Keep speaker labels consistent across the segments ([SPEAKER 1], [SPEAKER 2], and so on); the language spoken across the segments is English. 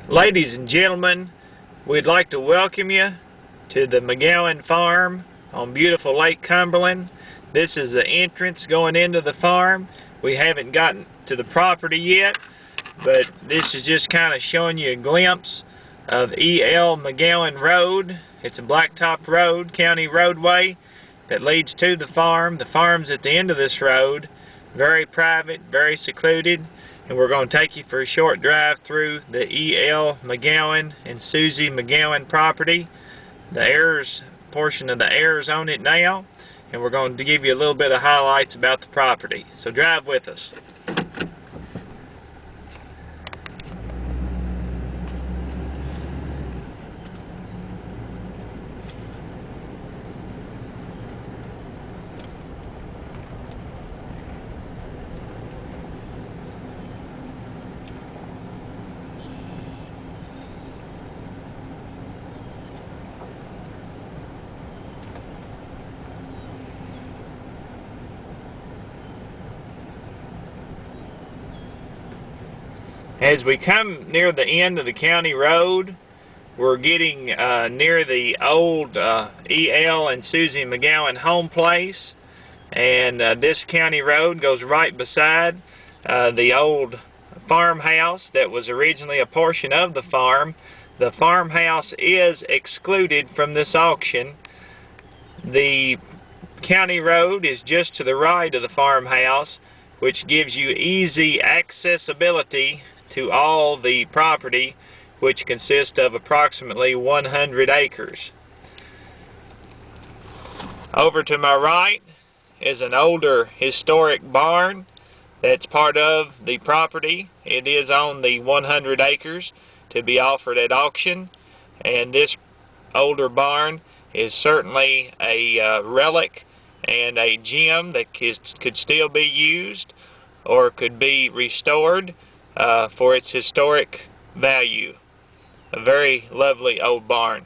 [SPEAKER 1] Ladies and gentlemen, we'd like to welcome you to the McGowan farm on beautiful Lake Cumberland. This is the entrance going into the farm. We haven't gotten to the property yet, but this is just kind of showing you a glimpse of E.L. McGowan Road. It's a blacktop road, county roadway that leads to the farm. The farm's at the end of this road, very private, very secluded. And we're going to take you for a short drive through the E.L. McGowan and Suzie McGowan property. The heirs, portion of the heirs own it now, and we're going to give you a little bit of highlights about the property. So drive with us. As we come near the end of the county road, we're getting near the old E.L. and Suzie McGowan home place, and this county road goes right beside the old farmhouse that was originally a portion of the farm. The farmhouse is excluded from this auction. The county road is just to the right of the farmhouse, which gives you easy accessibility to all the property, which consists of approximately 100 acres. Over to my right is an older historic barn that's part of the property. It is on the 100 acres to be offered at auction, and this older barn is certainly a relic and a gem that could still be used or could be restored for its historic value. A very lovely old barn.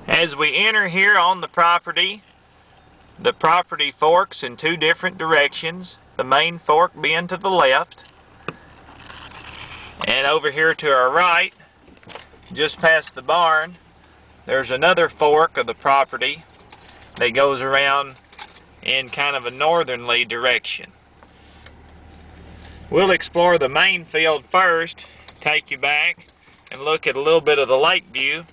[SPEAKER 1] As we enter here on the property forks in two different directions, the main fork being to the left. And over here to our right, just past the barn, there's another fork of the property that goes around in kind of a northerly direction. We'll explore the main field first, take you back and look at a little bit of the lake view.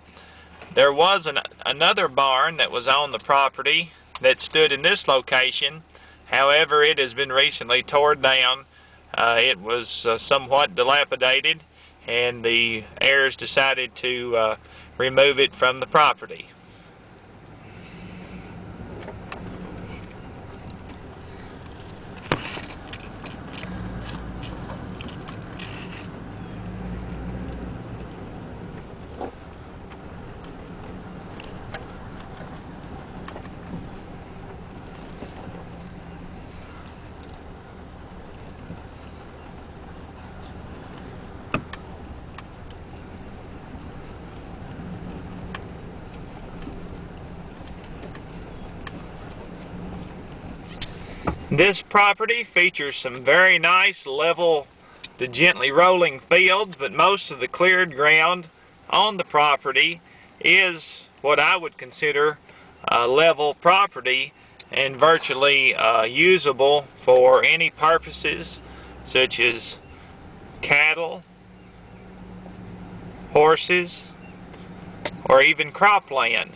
[SPEAKER 1] There was another barn that was on the property that stood in this location. However, it has been recently torn down. It was somewhat dilapidated, and the heirs decided to remove it from the property. This property features some very nice level to gently rolling fields, but most of the cleared ground on the property is what I would consider level property and virtually usable for any purposes such as cattle, horses, or even cropland.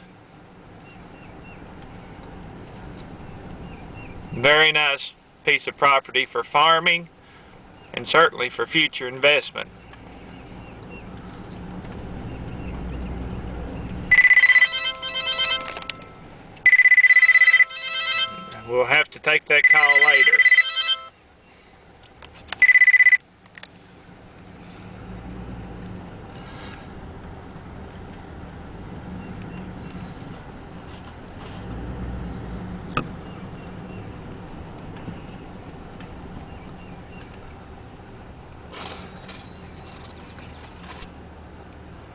[SPEAKER 1] Very nice piece of property for farming and certainly for future investment. We'll have to take that call later.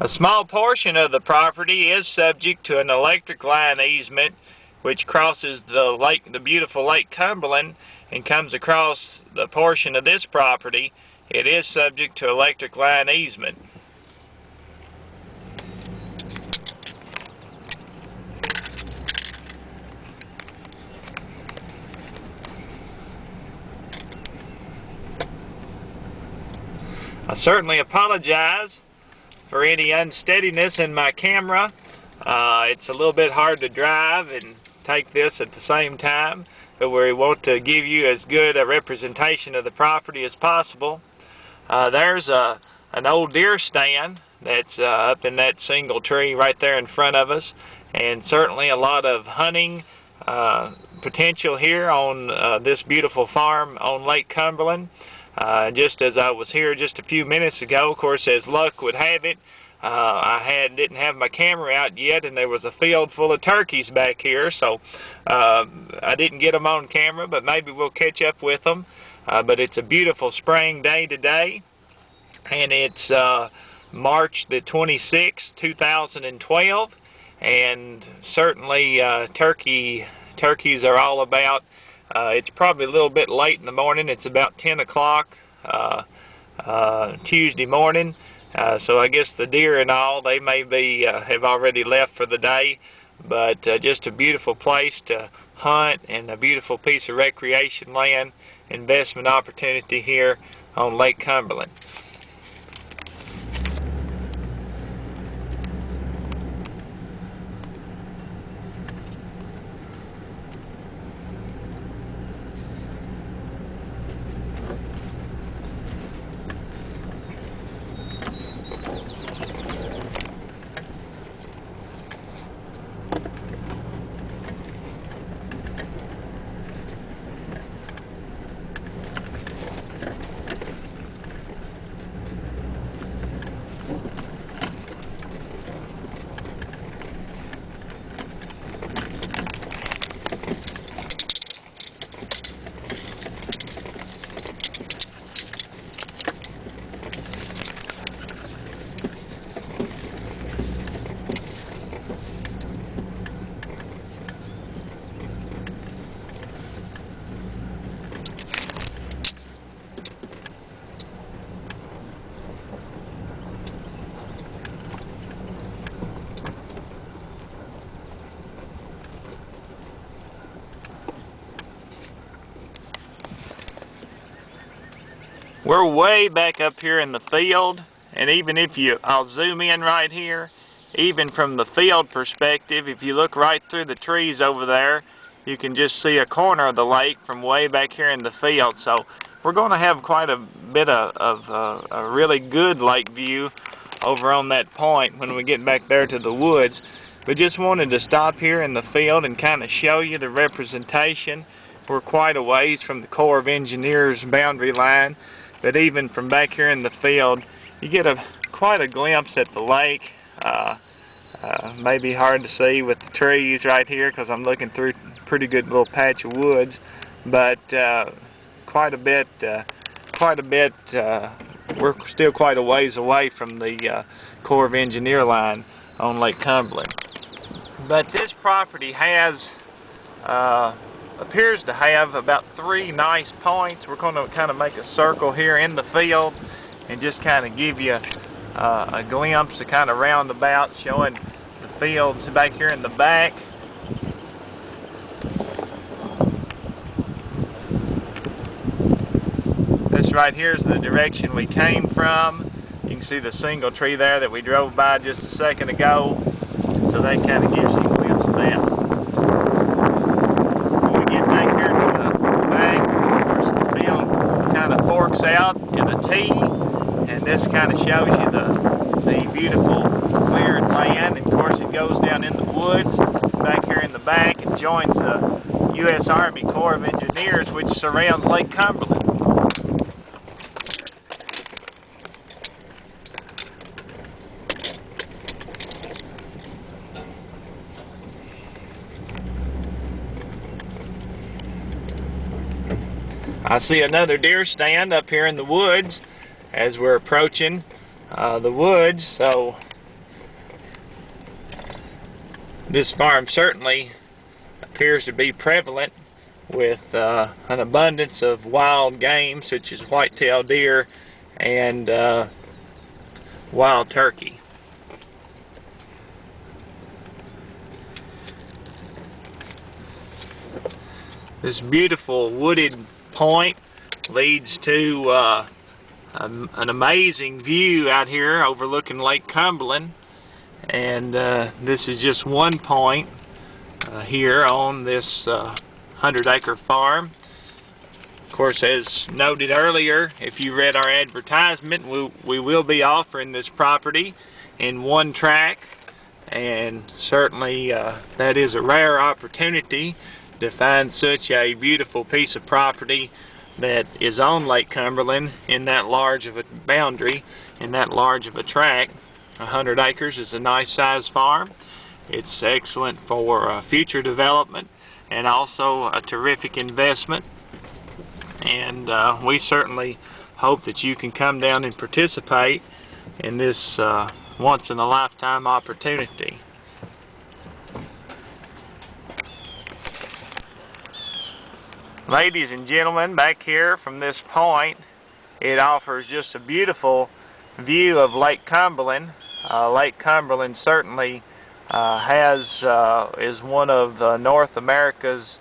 [SPEAKER 1] A small portion of the property is subject to an electric line easement which crosses the beautiful Lake Cumberland and comes across the portion of this property. It is subject to electric line easement. I certainly apologize for any unsteadiness in my camera. It's a little bit hard to drive and take this at the same time, but we want to give you as good a representation of the property as possible. There's an old deer stand that's up in that single tree right there in front of us, and certainly a lot of hunting potential here on this beautiful farm on Lake Cumberland. Just as I was here just a few minutes ago, of course, as luck would have it, didn't have my camera out yet, and there was a field full of turkeys back here, so I didn't get them on camera, but maybe we'll catch up with them. But it's a beautiful spring day today, and it's March the 26th, 2012, and certainly turkeys are all about. It's probably a little bit late in the morning. It's about 10 o'clock Tuesday morning. So I guess the deer and all, they may be have already left for the day. But just a beautiful place to hunt and a beautiful piece of recreation land, investment opportunity here on Lake Cumberland. We're way back up here in the field, and even if I'll zoom in right here, even from the field perspective, if you look right through the trees over there, you can just see a corner of the lake from way back here in the field. So we're going to have quite a bit of a really good lake view over on that point when we get back there to the woods. We just wanted to stop here in the field and kind of show you the representation. We're quite a ways from the Corps of Engineers boundary line, but even from back here in the field, you get quite a glimpse at the lake. Maybe hard to see with the trees right here because I'm looking through a pretty good little patch of woods, but quite a bit. We're still quite a ways away from the Corps of Engineer line on Lake Cumberland. But this property has appears to have about 3 nice points. We're going to kind of make a circle here in the field and just kind of give you a glimpse, a kind of roundabout showing the fields back here in the back. This right here is the direction we came from. You can see the single tree there that we drove by just a second ago, so that kind of gives you a glimpse of that. Forks out in a T, and this kind of shows you the beautiful cleared land. And of course it goes down in the woods back here in the back and joins the U.S. Army Corps of Engineers, which surrounds Lake Cumberland. I see another deer stand up here in the woods as we're approaching the woods, so This farm certainly appears to be prevalent with an abundance of wild game such as white-tailed deer and wild turkey. This beautiful wooded point leads to an amazing view out here overlooking Lake Cumberland, and this is just one point here on this 100-acre farm. Of course, as noted earlier, if you read our advertisement, we will be offering this property in one tract, and certainly that is a rare opportunity to find such a beautiful piece of property that is on Lake Cumberland in that large of a boundary, in that large of a tract. 100 acres is a nice sized farm. It's excellent for future development and also a terrific investment, and we certainly hope that you can come down and participate in this once in a lifetime opportunity. Ladies and gentlemen, back here from this point, it offers just a beautiful view of Lake Cumberland. Lake Cumberland certainly is one of North America's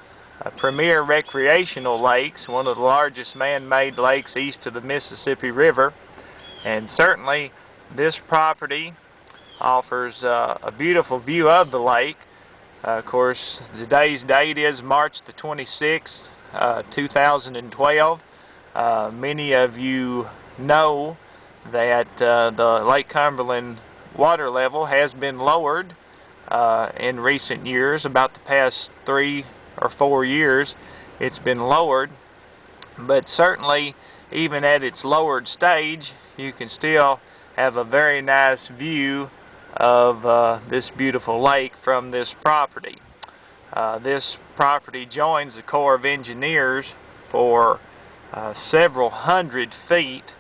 [SPEAKER 1] premier recreational lakes, one of the largest man-made lakes east of the Mississippi River, and certainly this property offers a beautiful view of the lake. Of course, today's date is March the 26th, 2012. Many of you know that the Lake Cumberland water level has been lowered in recent years. About the past 3 or 4 years it's been lowered, but certainly even at its lowered stage you can still have a very nice view of this beautiful lake from this property. This property joins the Corps of Engineers for several hundred feet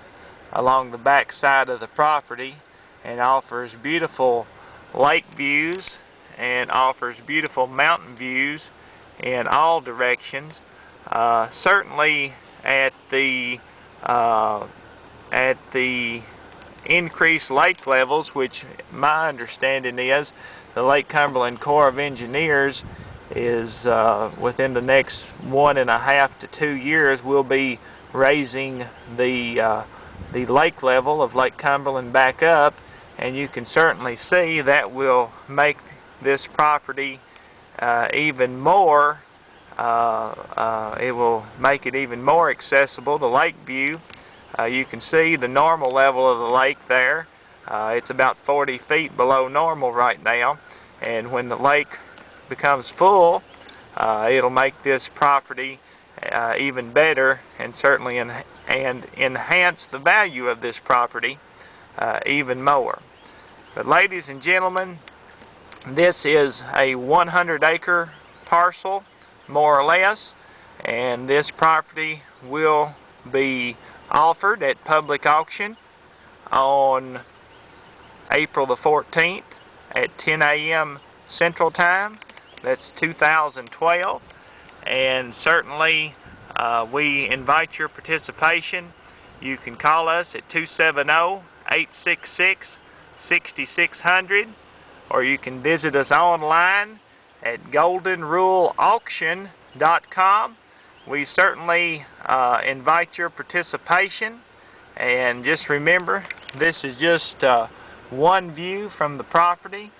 [SPEAKER 1] along the back side of the property, and offers beautiful lake views and offers beautiful mountain views in all directions. Certainly at the increased lake levels, which my understanding is the Lake Cumberland Corps of Engineers is within the next 1.5 to 2 years will be raising the lake level of Lake Cumberland back up, and you can certainly see that will make this property even more it will make it even more accessible to lake view. You can see the normal level of the lake there. It's about 40 feet below normal right now, and when the lake becomes full, it'll make this property even better, and certainly enhance the value of this property even more. But ladies and gentlemen, this is a 100-acre parcel, more or less, and this property will be offered at public auction on April the 14th at 10 a.m. Central Time. That's 2012, and certainly we invite your participation. You can call us at 270-866-6600, or you can visit us online at goldenruleauction.com. We certainly invite your participation, and just remember, this is just one view from the property.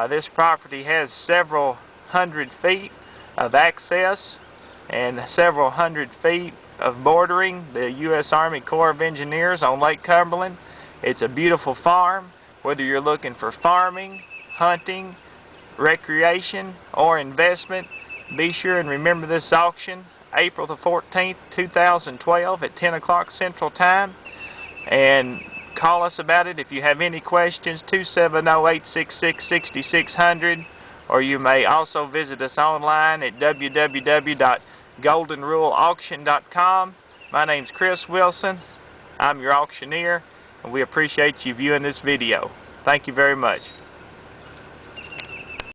[SPEAKER 1] This property has several hundred feet of access and several hundred feet of bordering the U.S. Army Corps of Engineers on Lake Cumberland. It's a beautiful farm, whether you're looking for farming, hunting, recreation, or investment. Be sure and remember this auction, April the 14th, 2012 at 10 o'clock Central Time, and call us about it if you have any questions, 270-866-6600, or you may also visit us online at www.goldenruleauction.com. My name's Chris Wilson. I'm your auctioneer, and we appreciate you viewing this video. Thank you very much.